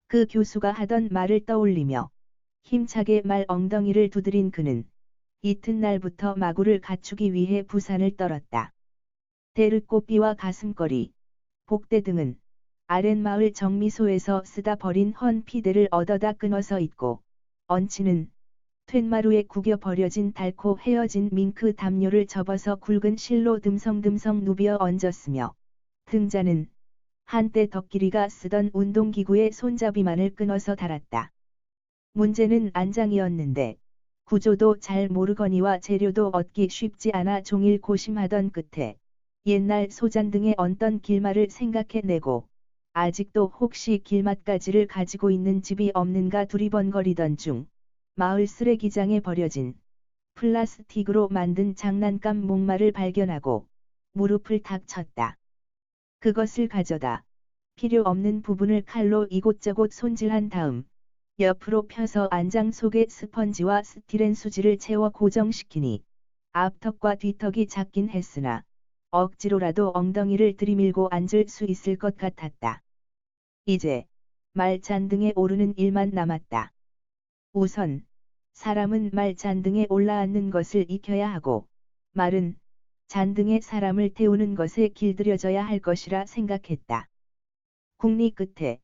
그 교수가 하던 말을 떠올리며 힘차게 말 엉덩이를 두드린 그는 이튿날부터 마구를 갖추기 위해 부산을 떨었다. 대륵꽃비와 가슴걸이, 복대 등은 아랫마을 정미소에서 쓰다 버린 헌 피대를 얻어다 끊어서 입고, 얹히는 툇마루에 구겨 버려진 닳고 헤어진 밍크 담요를 접어서 굵은 실로 듬성듬성 누비어 얹었으며, 등자는 한때 덕길이가 쓰던 운동기구의 손잡이만을 끊어서 달았다. 문제는 안장이었는데 구조도 잘 모르거니와 재료도 얻기 쉽지 않아 종일 고심하던 끝에 옛날 소잔등에 얹던 길마를 생각해내고 아직도 혹시 길맛가지를 가지고 있는 집이 없는가 두리번거리던 중 마을 쓰레기장에 버려진 플라스틱으로 만든 장난감 목마를 발견하고 무릎을 탁 쳤다. 그것을 가져다 필요 없는 부분을 칼로 이곳저곳 손질한 다음 옆으로 펴서 안장 속에 스펀지와 스티렌 수지를 채워 고정시키니 앞턱과 뒤턱이 작긴 했으나 억지로라도 엉덩이를 들이밀고 앉을 수 있을 것 같았다. 이제 말 잔등에 오르는 일만 남았다. 우선 사람은 말 잔등에 올라앉는 것을 익혀야 하고 말은 잔등에 사람을 태우는 것에 길들여져야 할 것이라 생각했다. 궁리 끝에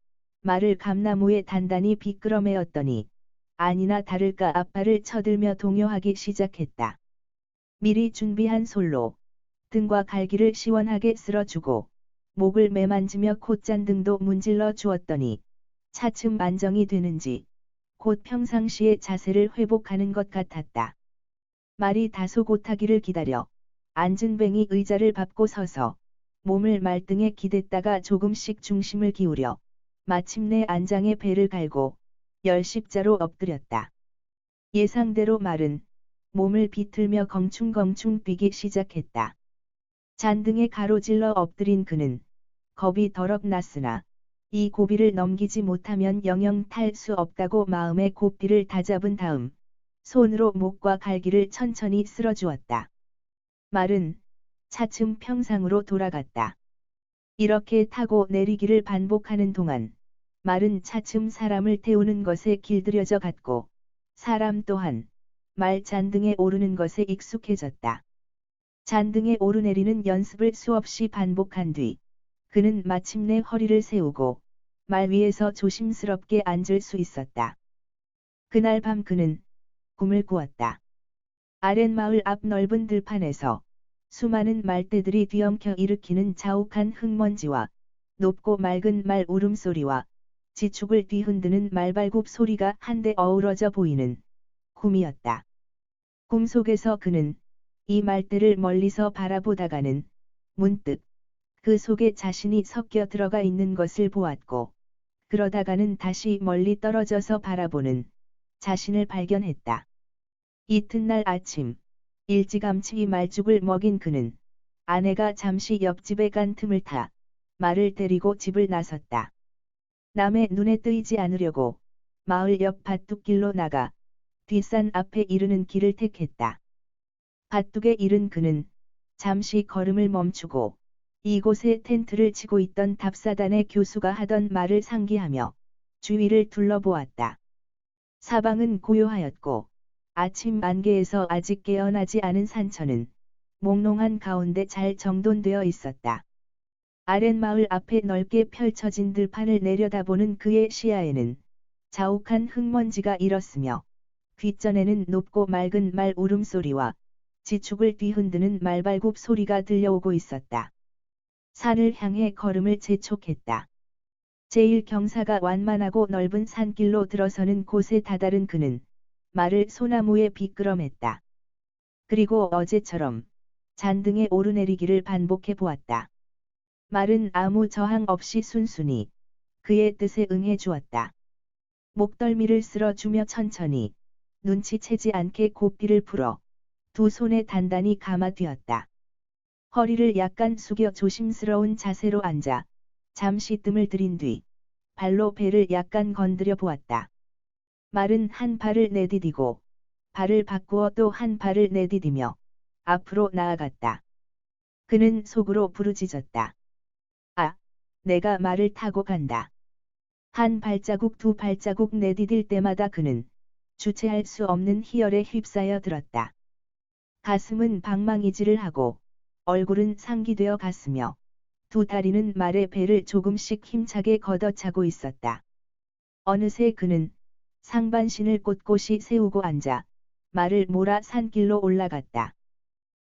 말을 감나무에 단단히 비끄러매었더니 아니나 다를까 앞발을 쳐들며 동요하기 시작했다. 미리 준비한 솔로 등과 갈기를 시원하게 쓸어주고 목을 매만지며 콧잔등도 문질러 주었더니 차츰 안정이 되는지 곧 평상시의 자세를 회복하는 것 같았다. 말이 다소 곧하기를 기다려 앉은 뱅이 의자를 밟고 서서 몸을 말등에 기댔다가 조금씩 중심을 기울여 마침내 안장에 배를 갈고 열십자로 엎드렸다. 예상대로 말은 몸을 비틀며 껑충껑충 뛰기 시작했다. 잔등에 가로질러 엎드린 그는 겁이 더럭 났으나 이 고비를 넘기지 못하면 영영 탈 수 없다고 마음의 고삐를 다잡은 다음 손으로 목과 갈기를 천천히 쓸어주었다. 말은 차츰 평상으로 돌아갔다. 이렇게 타고 내리기를 반복하는 동안 말은 차츰 사람을 태우는 것에 길들여져 갔고 사람 또한 말 잔등에 오르는 것에 익숙해졌다. 잔등에 오르내리는 연습을 수없이 반복한 뒤 그는 마침내 허리를 세우고 말 위에서 조심스럽게 앉을 수 있었다. 그날 밤 그는 꿈을 꾸었다. 아랫마을 앞 넓은 들판에서 수많은 말대들이 뒤엉켜 일으키는 자욱한 흙먼지와 높고 맑은 말 울음소리와 지축을 뒤흔드는 말발굽 소리가 한데 어우러져 보이는 꿈이었다. 꿈속에서 그는 이 말대를 멀리서 바라보다가는 문득 그 속에 자신이 섞여 들어가 있는 것을 보았고 그러다가는 다시 멀리 떨어져서 바라보는 자신을 발견했다. 이튿날 아침 일찌감치 말죽을 먹인 그는 아내가 잠시 옆집에 간 틈을 타 말을 데리고 집을 나섰다. 남의 눈에 뜨이지 않으려고 마을 옆 밭둑길로 나가 뒷산 앞에 이르는 길을 택했다. 밭둑에 이른 그는 잠시 걸음을 멈추고 이곳에 텐트를 치고 있던 답사단의 교수가 하던 말을 상기하며 주위를 둘러보았다. 사방은 고요하였고 아침 안개에서 아직 깨어나지 않은 산천은 몽롱한 가운데 잘 정돈되어 있었다. 아랫마을 앞에 넓게 펼쳐진 들판을 내려다보는 그의 시야에는 자욱한 흙먼지가 일었으며 뒷전에는 높고 맑은 말 울음소리와 지축을 뒤흔드는 말발굽 소리가 들려오고 있었다. 산을 향해 걸음을 재촉했다. 제일 경사가 완만하고 넓은 산길로 들어서는 곳에 다다른 그는 말을 소나무에 비끄럼했다. 그리고 어제처럼 잔등에 오르내리기를 반복해 보았다. 말은 아무 저항 없이 순순히 그의 뜻에 응해 주었다. 목덜미를 쓸어주며 천천히 눈치채지 않게 고삐를 풀어 두 손에 단단히 감아뛰었다. 허리를 약간 숙여 조심스러운 자세로 앉아 잠시 뜸을 들인 뒤 발로 배를 약간 건드려 보았다. 말은 한 발을 내디디고 발을 바꾸어 또 한 발을 내디디며 앞으로 나아갔다. 그는 속으로 부르짖었다. 아, 내가 말을 타고 간다. 한 발자국 두 발자국 내디딜 때마다 그는 주체할 수 없는 희열에 휩싸여 들었다. 가슴은 방망이질을 하고 얼굴은 상기되어 갔으며 두 다리는 말의 배를 조금씩 힘차게 걷어차고 있었다. 어느새 그는 상반신을 꼿꼿이 세우고 앉아 말을 몰아 산길로 올라갔다.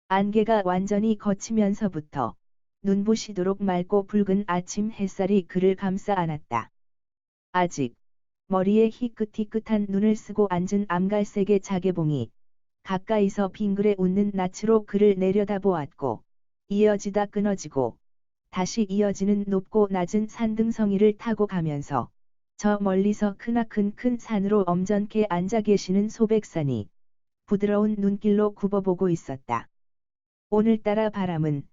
안개가 완전히 걷히면서부터 눈부시도록 맑고 붉은 아침 햇살이 그를 감싸 안았다. 아직 머리에 희끗희끗한 눈을 쓰고 앉은 암갈색의 자개봉이 가까이서 빙그레 웃는 낯으로 그를 내려다보았고 이어지다 끊어지고 다시 이어지는 높고 낮은 산등성이를 타고 가면서 저 멀리서 크나큰 큰 산으로 엄전케 앉아 계시는 소백산이 부드러운 눈길로 굽어보고 있었다. 오늘따라 바람은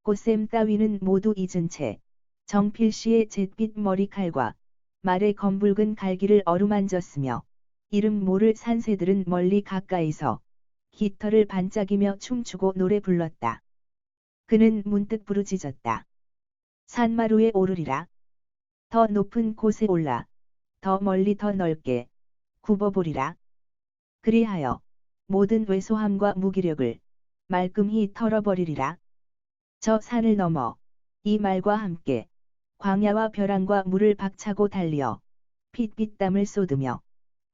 꽃샘 따위는 모두 잊은 채 정필씨의 잿빛 머리칼과 말의 검붉은 갈기를 어루만졌으며 이름 모를 산새들은 멀리 가까이서 깃털을 반짝이며 춤추고 노래 불렀다. 그는 문득 부르짖었다. 산마루에 오르리라. 더 높은 곳에 올라 더 멀리 더 넓게 굽어보리라. 그리하여 모든 왜소함과 무기력을 말끔히 털어버리리라. 저 산을 넘어 이 말과 함께 광야와 벼랑과 물을 박차고 달리어 핏빛 땀을 쏟으며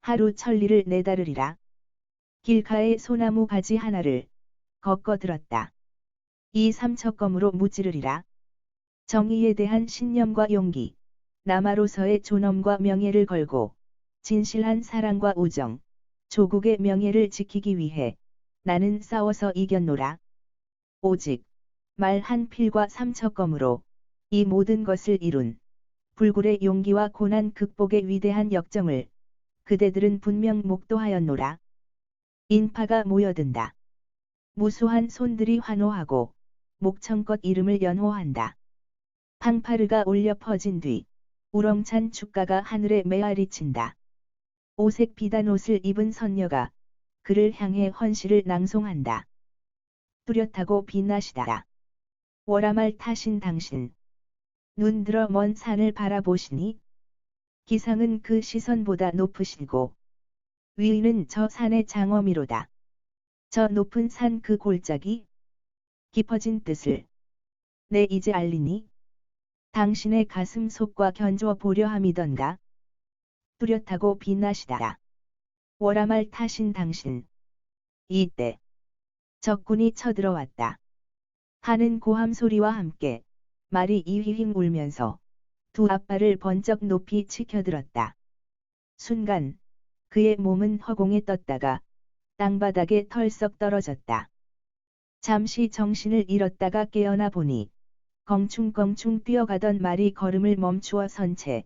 하루 천리를 내다르리라. 길가에 소나무 가지 하나를 걷고 들었다. 이 삼척검으로 무찌르리라. 정의에 대한 신념과 용기, 남아로서의 존엄과 명예를 걸고 진실한 사랑과 우정, 조국의 명예를 지키기 위해 나는 싸워서 이겼노라. 오직 말 한 필과 삼척검으로 이 모든 것을 이룬 불굴의 용기와 고난 극복의 위대한 역정을 그대들은 분명 목도하였노라. 인파가 모여든다. 무수한 손들이 환호하고 목청껏 이름을 연호한다. 팡파르가 울려 퍼진 뒤 우렁찬 축가가 하늘에 메아리친다. 오색 비단 옷을 입은 선녀가 그를 향해 헌시를 낭송한다. 뚜렷하고 빛나시다. 월화말 타신 당신. 눈 들어 먼 산을 바라보시니 기상은 그 시선보다 높으시고 위인은 저 산의 장엄이로다. 저 높은 산 그 골짜기 깊어진 뜻을 내 이제 알리니 당신의 가슴 속과 견주어 보려 함이던가. 뚜렷하고 빛나시다. 월화말 타신 당신. 이때 적군이 쳐들어왔다. 하는 고함 소리와 함께 말이 이휘휘 울면서 두 앞발을 번쩍 높이 치켜들었다. 순간 그의 몸은 허공에 떴다가 땅바닥에 털썩 떨어졌다. 잠시 정신을 잃었다가 깨어나 보니 껑충껑충 뛰어가던 말이 걸음을 멈추어 선 채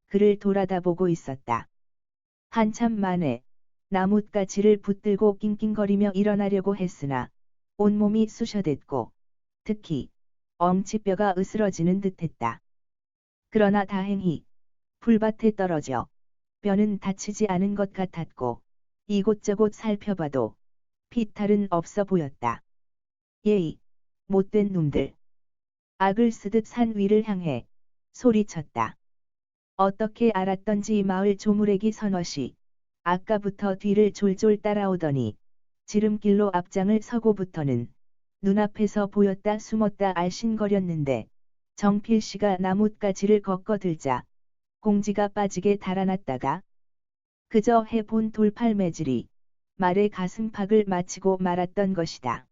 그를 돌아다보고 있었다. 한참 만에 나뭇가지를 붙들고 낑낑거리며 일어나려고 했으나 온몸이 쑤셔댔고 특히 엉치뼈가 으스러지는 듯했다. 그러나 다행히 풀밭에 떨어져 뼈는 다치지 않은 것 같았고 이곳저곳 살펴봐도 피탈은 없어 보였다. 예이, 못된 놈들. 악을 쓰듯 산 위를 향해 소리쳤다. 어떻게 알았던지 마을 조무래기 선엇이 아까부터 뒤를 졸졸 따라오더니 지름길로 앞장을 서고부터는 눈앞에서 보였다 숨었다 알신거렸는데 정필씨가 나뭇가지를 걷고 들자 공지가 빠지게 달아났다가 그저 해본 돌팔매질이 말의 가슴팍을 마치고 말았던 것이다.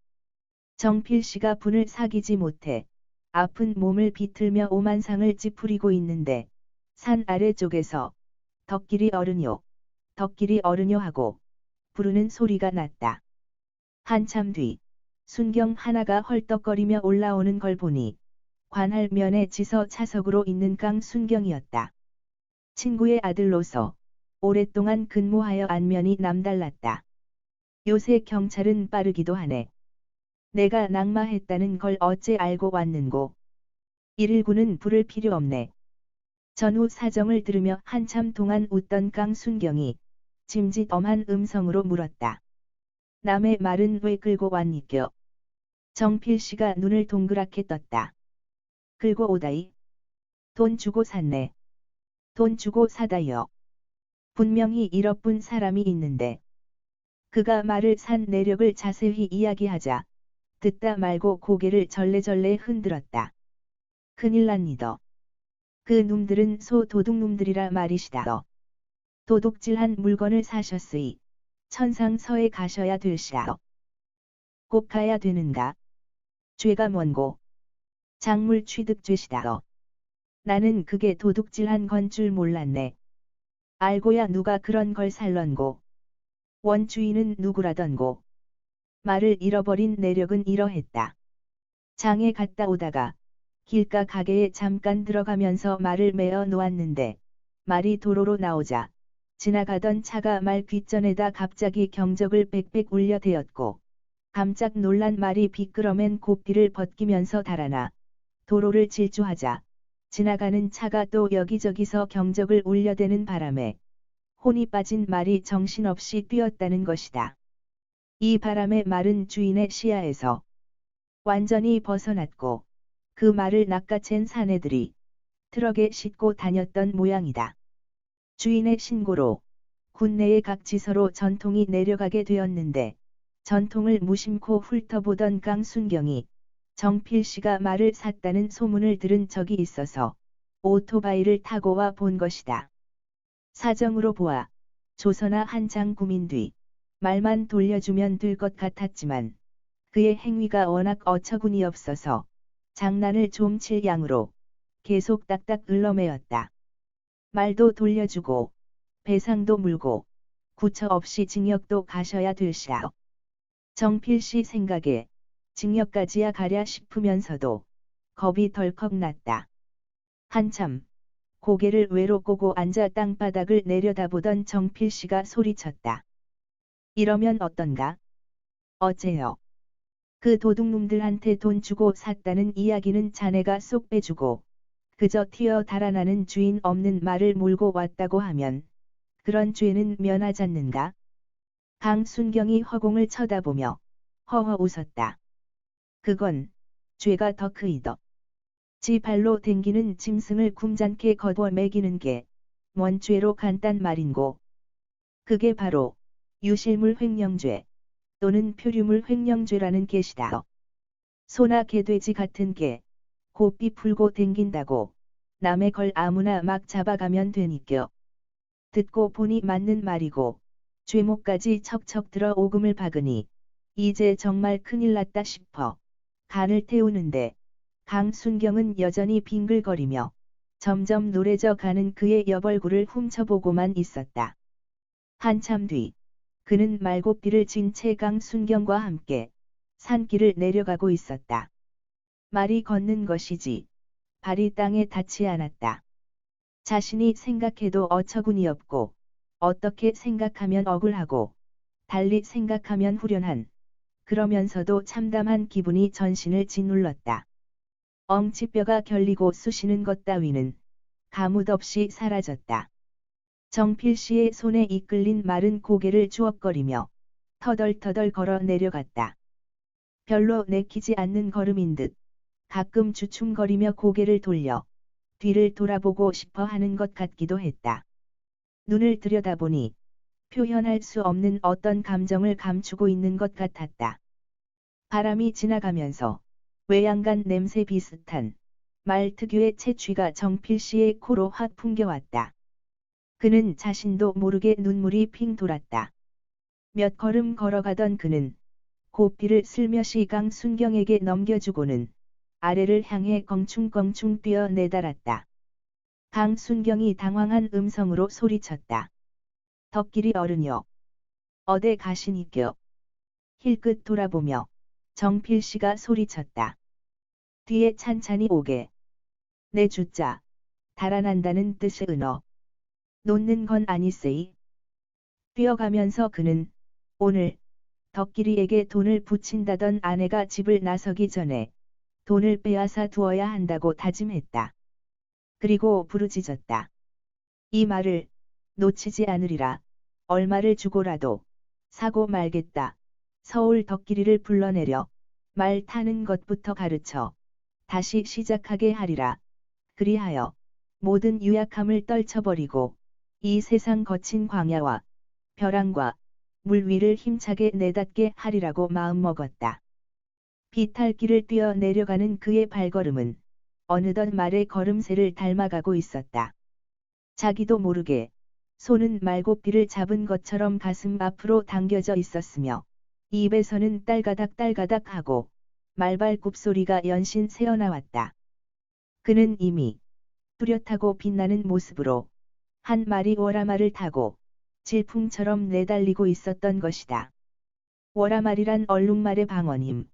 정필씨가 분을 사귀지 못해 아픈 몸을 비틀며 오만상을 찌푸리고 있는데 산 아래쪽에서 덕길이 어르뇨, 덕길이 어르뇨 하고 부르는 소리가 났다. 한참 뒤 순경 하나가 헐떡거리며 올라오는 걸 보니 관할 면에 지서 차석으로 있는 강순경이었다. 친구의 아들로서 오랫동안 근무하여 안면이 남달랐다. 요새 경찰은 빠르기도 하네. 내가 낙마했다는 걸 어째 알고 왔는고. 119는 부를 필요 없네. 전후 사정을 들으며 한참 동안 웃던 강순경이 짐짓엄한 음성으로 물었다. 남의 말은 왜 끌고 왔니껴? 정필씨가 눈을 동그랗게 떴다. 끌고 오다이. 돈 주고 샀네. 돈 주고 사다요. 분명히 잃어뿐 사람이 있는데. 그가 말을 산 내력을 자세히 이야기하자 듣다 말고 고개를 절레절레 흔들었다. 큰일 납니다. 그 놈들은 소 도둑놈들이라 말이시다. 도둑질한 물건을 사셨으니 천상서에 가셔야 될시다. 꼭 가야 되는가? 죄가 뭔고? 작물 취득죄시다. 나는 그게 도둑질한 건 줄 몰랐네. 알고야 누가 그런 걸 살런고. 원주인은 누구라던고. 말을 잃어버린 내력은 이러했다. 장에 갔다 오다가 길가 가게에 잠깐 들어가면서 말을 메어 놓았는데 말이 도로로 나오자 지나가던 차가 말 귓전에다 갑자기 경적을 빽빽 울려대었고 깜짝 놀란 말이 비끄러맨 고삐를 벗기면서 달아나 도로를 질주하자 지나가는 차가 또 여기저기서 경적을 울려대는 바람에 혼이 빠진 말이 정신없이 뛰었다는 것이다. 이 바람에 말은 주인의 시야에서 완전히 벗어났고 그 말을 낚아챈 사내들이 트럭에 싣고 다녔던 모양이다. 주인의 신고로 군내의 각 지서로 전통이 내려가게 되었는데 전통을 무심코 훑어보던 강순경이 정필씨가 말을 샀다는 소문을 들은 적이 있어서 오토바이를 타고 와 본 것이다. 사정으로 보아 조서나 한 장 구민 뒤 말만 돌려주면 될 것 같았지만 그의 행위가 워낙 어처구니 없어서 장난을 좀 칠 양으로 계속 딱딱 을러매었다. 말도 돌려주고 배상도 물고 구처 없이 징역도 가셔야 될시다. 정필씨 생각에 징역까지야 가랴 싶으면서도 겁이 덜컥 났다. 한참 고개를 외로 꼬고 앉아 땅바닥을 내려다보던 정필씨가 소리쳤다. 이러면 어떤가? 어째요? 그 도둑놈들한테 돈 주고 샀다는 이야기는 자네가 쏙 빼주고 그저 튀어 달아나는 주인 없는 말을 몰고 왔다고 하면 그런 죄는 면하잖는가? 강순경이 허공을 쳐다보며 허허 웃었다. 그건 죄가 더 크이더. 지 발로 댕기는 짐승을 굼잖게 거두어 매기는 게 뭔 죄로 간단 말인고. 그게 바로 유실물 횡령죄 또는 표류물 횡령죄라는 게시다. 소나 개돼지 같은 게 고삐 풀고 댕긴다고 남의 걸 아무나 막 잡아가면 되니껴. 듣고 보니 맞는 말이고 죄목까지 척척 들어 오금을 박으니 이제 정말 큰일 났다 싶어 간을 태우는데 강순경은 여전히 빙글거리며 점점 노래져 가는 그의 여벌구를 훔쳐보고만 있었다. 한참 뒤 그는 말고삐를 진 채 강순경과 함께 산길을 내려가고 있었다. 말이 걷는 것이지 발이 땅에 닿지 않았다. 자신이 생각해도 어처구니 없고 어떻게 생각하면 억울하고 달리 생각하면 후련한 그러면서도 참담한 기분이 전신을 짓눌렀다. 엉치뼈가 결리고 쑤시는 것 따위는 가뭇없이 사라졌다. 정필씨의 손에 이끌린 마른 고개를 주걱거리며 터덜터덜 걸어 내려갔다. 별로 내키지 않는 걸음인 듯 가끔 주춤거리며 고개를 돌려 뒤를 돌아보고 싶어 하는 것 같기도 했다. 눈을 들여다보니 표현할 수 없는 어떤 감정을 감추고 있는 것 같았다. 바람이 지나가면서 외양간 냄새 비슷한 말 특유의 채취가 정필씨의 코로 확 풍겨왔다. 그는 자신도 모르게 눈물이 핑 돌았다. 몇 걸음 걸어가던 그는 고삐를 슬며시 강순경에게 넘겨주고는 아래를 향해 껑충껑충 뛰어 내달았다. 강순경이 당황한 음성으로 소리쳤다. 덕길이 어른여. 어데 가시니껴. 힐끗 돌아보며 정필씨가 소리쳤다. 뒤에 찬찬히 오게. 내 주자. 달아난다는 뜻의 은어. 놓는 건 아니세이. 뛰어가면서 그는 오늘 덕길이에게 돈을 붙인다던 아내가 집을 나서기 전에 돈을 빼앗아 두어야 한다고 다짐했다. 그리고 부르짖었다. 이 말을 놓치지 않으리라. 얼마를 주고라도 사고 말겠다. 서울 덕길이를 불러내려 말 타는 것부터 가르쳐 다시 시작하게 하리라. 그리하여 모든 유약함을 떨쳐버리고 이 세상 거친 광야와 벼랑과 물 위를 힘차게 내닫게 하리라고 마음먹었다. 비탈길을 뛰어 내려가는 그의 발걸음은 어느덧 말의 걸음새를 닮아가고 있었다. 자기도 모르게 손은 말고삐를 잡은 것처럼 가슴 앞으로 당겨져 있었으며 입에서는 딸가닥 딸가닥 하고 말발 굽소리가 연신 새어나왔다. 그는 이미 뚜렷하고 빛나는 모습으로 한 마리 워라말을 타고 질풍처럼 내달리고 있었던 것이다. 워라말이란 얼룩말의 방언임.